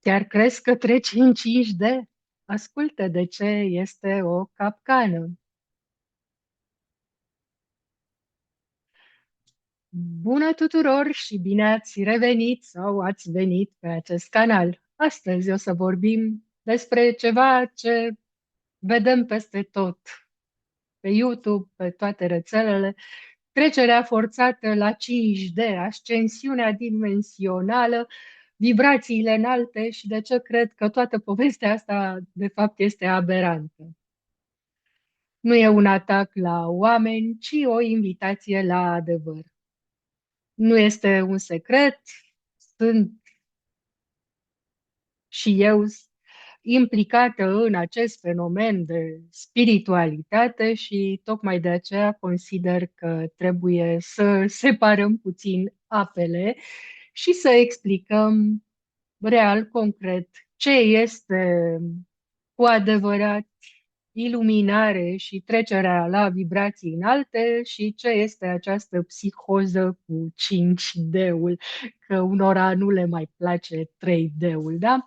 Chiar crezi că treci în 5D? Ascultă de ce este o capcană. Bună tuturor și bine ați revenit sau ați venit pe acest canal. Astăzi o să vorbim despre ceva ce vedem peste tot, pe YouTube, pe toate rețelele, trecerea forțată la 5D, ascensiunea dimensională, vibrațiile înalte și de ce cred că toată povestea asta de fapt este aberantă. Nu e un atac la oameni, ci o invitație la adevăr. Nu este un secret, sunt și eu implicată în acest fenomen de spiritualitate și tocmai de aceea consider că trebuie să separăm puțin apele și să explicăm real, concret, ce este cu adevărat iluminare și trecerea la vibrații înalte și ce este această psihoză cu 5D-ul, că unora nu le mai place 3D-ul, da?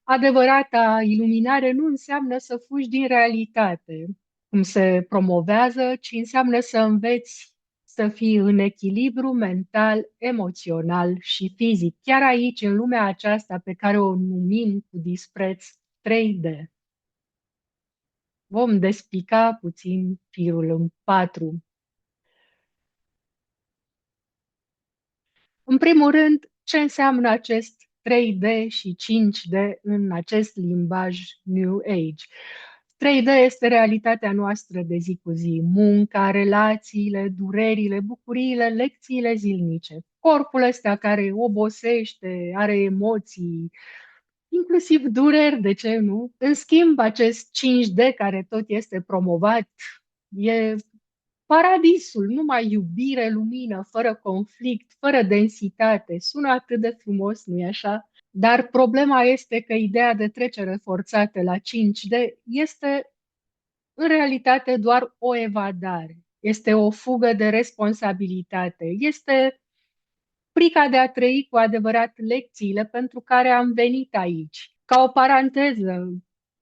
Adevărata iluminare nu înseamnă să fugi din realitate, cum se promovează, ci înseamnă să înveți să fii în echilibru mental, emoțional și fizic, chiar aici, în lumea aceasta pe care o numim cu dispreț 3D. Vom despica puțin firul în patru. În primul rând, ce înseamnă acest 3D și 5D în acest limbaj New Age? 3D este realitatea noastră de zi cu zi, munca, relațiile, durerile, bucuriile, lecțiile zilnice. Corpul ăsta care obosește, are emoții, inclusiv dureri, de ce nu? În schimb, acest 5D care tot este promovat e paradisul, numai iubire, lumină, fără conflict, fără densitate. Sună atât de frumos, nu-i așa? Dar problema este că ideea de trecere forțată la 5D este în realitate doar o evadare. Este o fugă de responsabilitate. Este frica de a trăi cu adevărat lecțiile pentru care am venit aici. Ca o paranteză,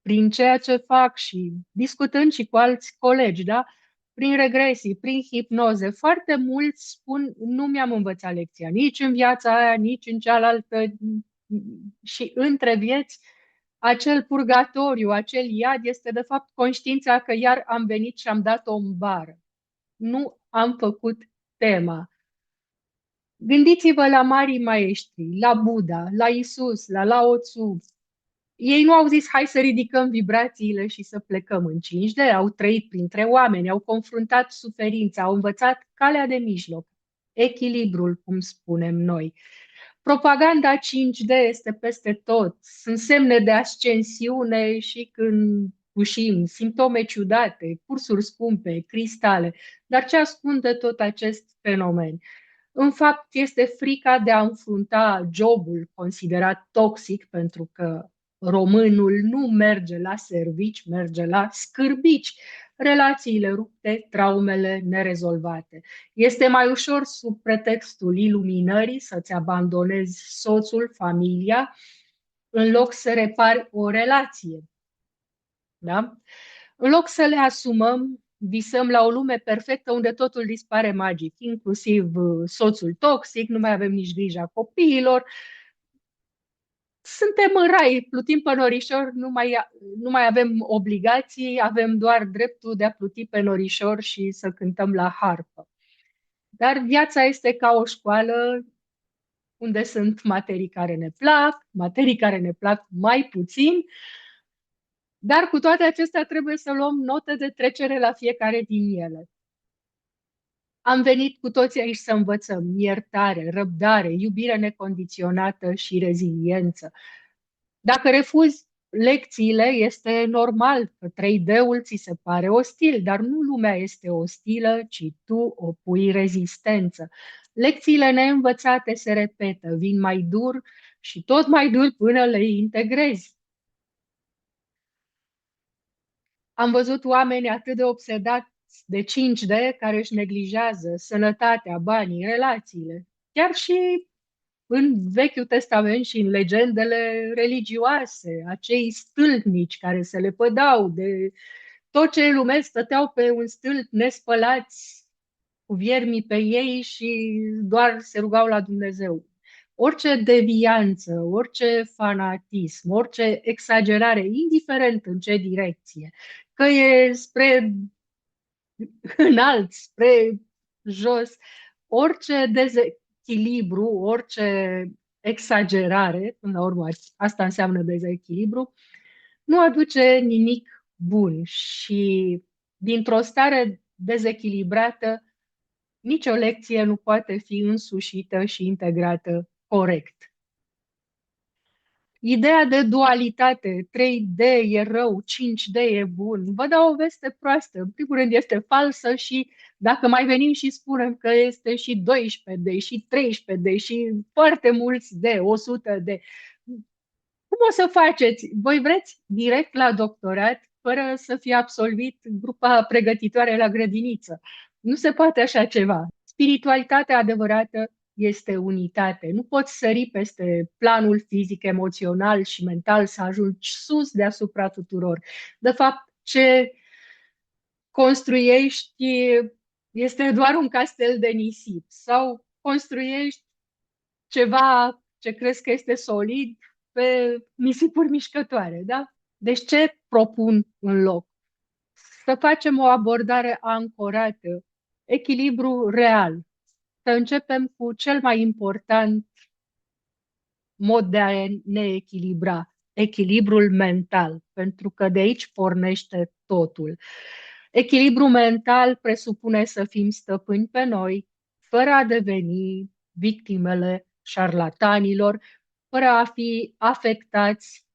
prin ceea ce fac și discutând și cu alți colegi, da? Prin regresii, prin hipnoze, foarte mulți spun nu mi-am învățat lecția nici în viața aia, nici în cealaltă și între vieți. Acel purgatoriu, acel iad este de fapt conștiința că iar am venit și am dat-o în bară. Nu am făcut tema. Gândiți-vă la marii maestri, la Buddha, la Isus, la Lao Tzu. Ei nu au zis hai să ridicăm vibrațiile și să plecăm în 5D, au trăit printre oameni, au confruntat suferința, au învățat calea de mijloc, echilibrul, cum spunem noi. Propaganda 5D este peste tot. Sunt semne de ascensiune și când ușim, simptome ciudate, cursuri scumpe, cristale. Dar ce ascunde tot acest fenomen? În fapt, este frica de a înfrunta jobul considerat toxic, pentru că românul nu merge la servici, merge la scârbici, relațiile rupte, traumele nerezolvate. Este mai ușor sub pretextul iluminării să-ți abandonezi soțul, familia, în loc să repari o relație. Da? În loc să le asumăm, visăm la o lume perfectă unde totul dispare magic, inclusiv soțul toxic, nu mai avem nici grija copiilor. Suntem în rai, plutim pe norișor, nu mai avem obligații, avem doar dreptul de a pluti pe norișor și să cântăm la harpă. Dar viața este ca o școală unde sunt materii care ne plac, materii care ne plac mai puțin, dar cu toate acestea trebuie să luăm notă de trecere la fiecare din ele. Am venit cu toții aici să învățăm iertare, răbdare, iubire necondiționată și reziliență. Dacă refuzi lecțiile, este normal că 3D-ul ți se pare ostil, dar nu lumea este ostilă, ci tu opui rezistență. Lecțiile neînvățate se repetă, vin mai dur și tot mai dur până le integrezi. Am văzut oameni atât de obsedați de 5D care își neglijează sănătatea, banii, relațiile. Chiar și în Vechiul Testament și în legendele religioase, acei stâlpnici care se lepădau de tot ce e lume, stăteau pe un stâlp nespălați, cu viermii pe ei și doar se rugau la Dumnezeu. Orice devianță, orice fanatism, orice exagerare, indiferent în ce direcție, că e spre înalt, spre jos, orice dezechilibru, orice exagerare, până la urmă asta înseamnă dezechilibru, nu aduce nimic bun și dintr-o stare dezechilibrată, nicio lecție nu poate fi însușită și integrată corect. Ideea de dualitate, 3D e rău, 5D e bun, vă dau o veste proastă. În primul rând este falsă și dacă mai venim și spunem că este și 12D și 13D și foarte mulți D, 100D, cum o să faceți? Voi vreți direct la doctorat fără să fie absolvit grupa pregătitoare la grădiniță. Nu se poate așa ceva. Spiritualitatea adevărată este unitate. Nu poți sări peste planul fizic, emoțional și mental să ajungi sus deasupra tuturor. De fapt, ce construiești este doar un castel de nisip sau construiești ceva ce crezi că este solid pe nisipuri mișcătoare, da? Deci ce propun în loc? Să facem o abordare ancorată, echilibru real. Să începem cu cel mai important mod de a ne echilibra, echilibrul mental, pentru că de aici pornește totul. Echilibru mental presupune să fim stăpâni pe noi, fără a deveni victimele șarlatanilor, fără a fi afectați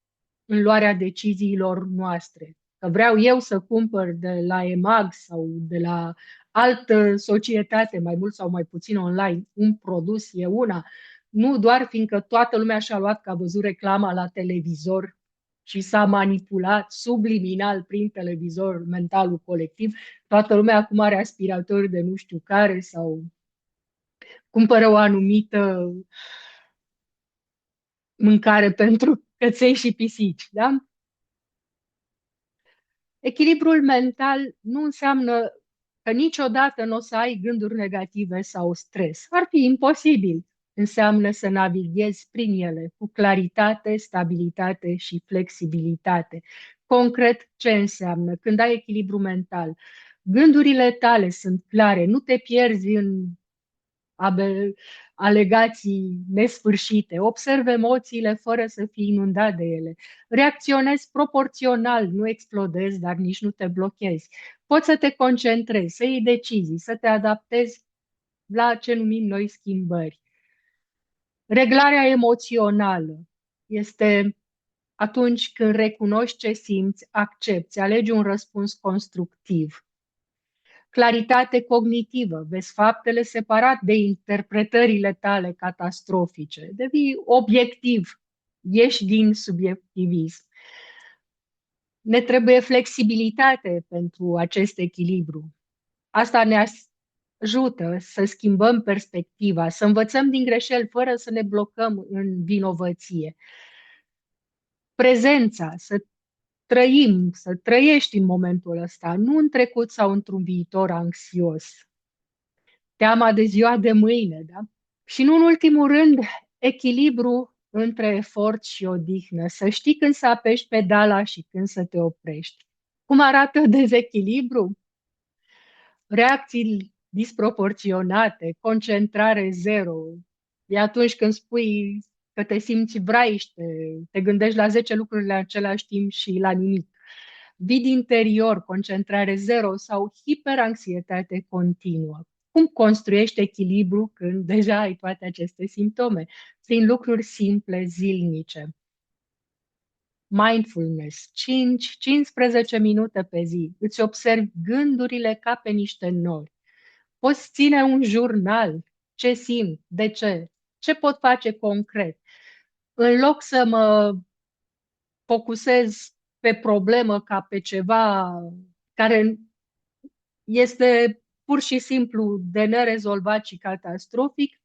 în luarea deciziilor noastre. Că vreau eu să cumpăr de la EMAG sau de la altă societate, mai mult sau mai puțin online, un produs e una, nu doar fiindcă toată lumea și-a luat că a văzut reclama la televizor și s-a manipulat subliminal prin televizor mentalul colectiv. Toată lumea acum are aspiratori de nu știu care sau cumpără o anumită mâncare pentru căței și pisici, da? Echilibrul mental nu înseamnă că niciodată nu o să ai gânduri negative sau stres. Ar fi imposibil. Înseamnă să navighezi prin ele cu claritate, stabilitate și flexibilitate. Concret, ce înseamnă? Când ai echilibru mental, gândurile tale sunt clare, nu te pierzi în alegații nesfârșite, observ emoțiile fără să fii inundat de ele, reacționezi proporțional, nu explodezi, dar nici nu te blochezi. Poți să te concentrezi, să iei decizii, să te adaptezi la ce numim noi schimbări. Reglarea emoțională este atunci când recunoști ce simți, accepti, alegi un răspuns constructiv. Claritate cognitivă, vezi faptele separat de interpretările tale catastrofice, devii obiectiv, ieși din subiectivism. Ne trebuie flexibilitate pentru acest echilibru. Asta ne ajută să schimbăm perspectiva, să învățăm din greșeli fără să ne blocăm în vinovăție. Prezența, să trăim, să trăiești în momentul ăsta, nu în trecut sau într-un viitor anxios. Teama de ziua de mâine, da? Și nu în ultimul rând, echilibru între efort și odihnă. Să știi când să apeși pedala și când să te oprești. Cum arată dezechilibru? Reacții disproporționate, concentrare zero. E atunci când spui că te simți vraiște, te gândești la 10 lucruri la același timp și la nimic. Vid interior, concentrare zero sau hiperanxietate continuă. Cum construiești echilibru când deja ai toate aceste simptome? Prin lucruri simple, zilnice. Mindfulness, 5-15 minute pe zi. Îți observi gândurile ca pe niște nori. Poți ține un jurnal. Ce simt? De ce? Ce pot face concret? În loc să mă focusez pe problemă ca pe ceva care este pur și simplu de nerezolvat și catastrofic,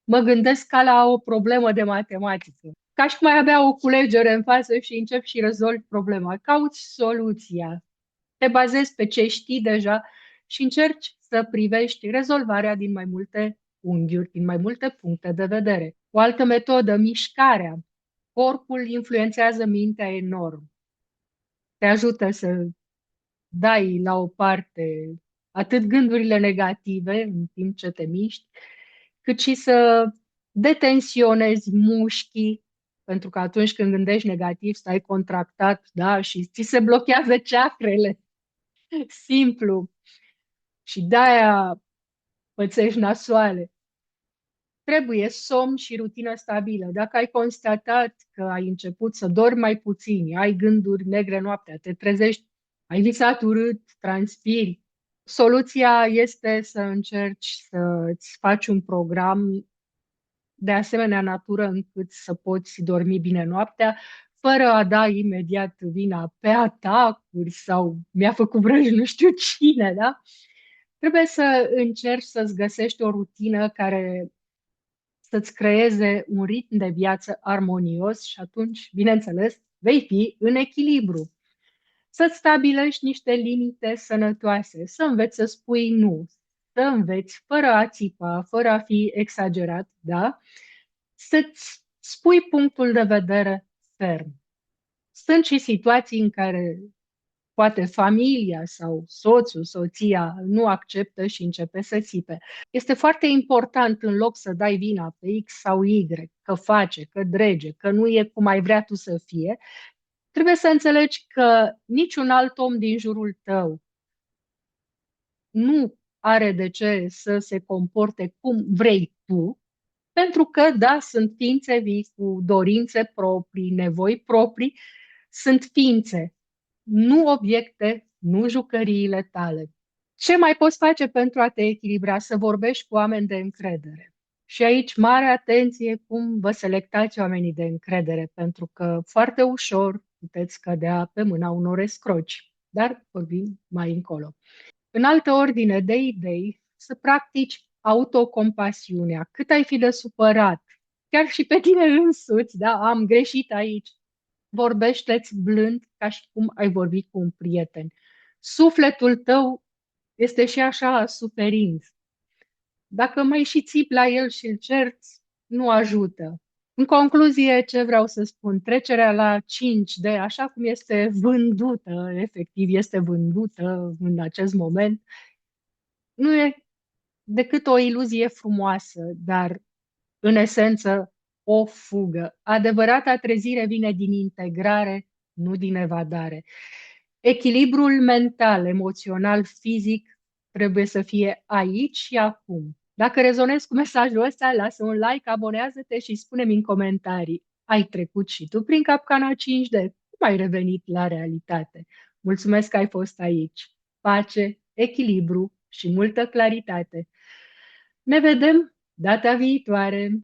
mă gândesc ca la o problemă de matematică. Ca și cum ai avea o culegere în față și începi și rezolvi problema. Cauți soluția. Te bazezi pe ce știi deja și încerci să privești rezolvarea din mai multe unghiuri, din mai multe puncte de vedere. O altă metodă, mișcarea. Corpul influențează mintea enorm. Te ajută să dai la o parte atât gândurile negative în timp ce te miști, cât și să detensionezi mușchii, pentru că atunci când gândești negativ, stai contractat, da, și ți se blochează ceacrele. Simplu. Și de-aia pățești nasoale. Trebuie somn și rutină stabilă. Dacă ai constatat că ai început să dormi mai puțin, ai gânduri negre noaptea, te trezești, ai visat urât, transpiri, soluția este să încerci să-ți faci un program de asemenea natură încât să poți dormi bine noaptea, fără a da imediat vina pe atacuri sau mi-a făcut vrăj nu știu cine, da? Trebuie să încerci să-ți găsești o rutină care să-ți creeze un ritm de viață armonios și atunci, bineînțeles, vei fi în echilibru. Să-ți stabilești niște limite sănătoase, să înveți să spui nu, să înveți fără a țipa, fără a fi exagerat, da? Să-ți spui punctul de vedere ferm. Sunt și situații în care poate familia sau soțul, soția nu acceptă și începe să țipe. Este foarte important, în loc să dai vina pe X sau Y, că face, că drege, că nu e cum ai vrea tu să fie, trebuie să înțelegi că niciun alt om din jurul tău nu are de ce să se comporte cum vrei tu, pentru că, da, sunt ființe vii cu dorințe proprii, nevoi proprii, sunt ființe, nu obiecte, nu jucăriile tale. Ce mai poți face pentru a te echilibra? Să vorbești cu oameni de încredere. Și aici, mare atenție cum vă selectați oamenii de încredere, pentru că foarte ușor puteți cădea pe mâna unor escroci. Dar vorbim mai încolo. În altă ordine de idei, să practici autocompasiunea. Cât ai fi de supărat, chiar și pe tine însuți, da, am greșit aici. Vorbește-ți blând ca și cum ai vorbi cu un prieten. Sufletul tău este și așa suferind. Dacă mai și țipi la el și îl cerți, nu ajută. În concluzie, ce vreau să spun? Trecerea la 5D, așa cum este vândută, efectiv este vândută în acest moment, nu e decât o iluzie frumoasă, dar în esență o fugă. Adevărata trezire vine din integrare, nu din evadare. Echilibrul mental, emoțional, fizic trebuie să fie aici și acum. Dacă rezonezi cu mesajul ăsta, lasă un like, abonează-te și spune-mi în comentarii. Ai trecut și tu prin capcana 5D? Cum ai revenit la realitate? Mulțumesc că ai fost aici. Pace, echilibru și multă claritate. Ne vedem data viitoare!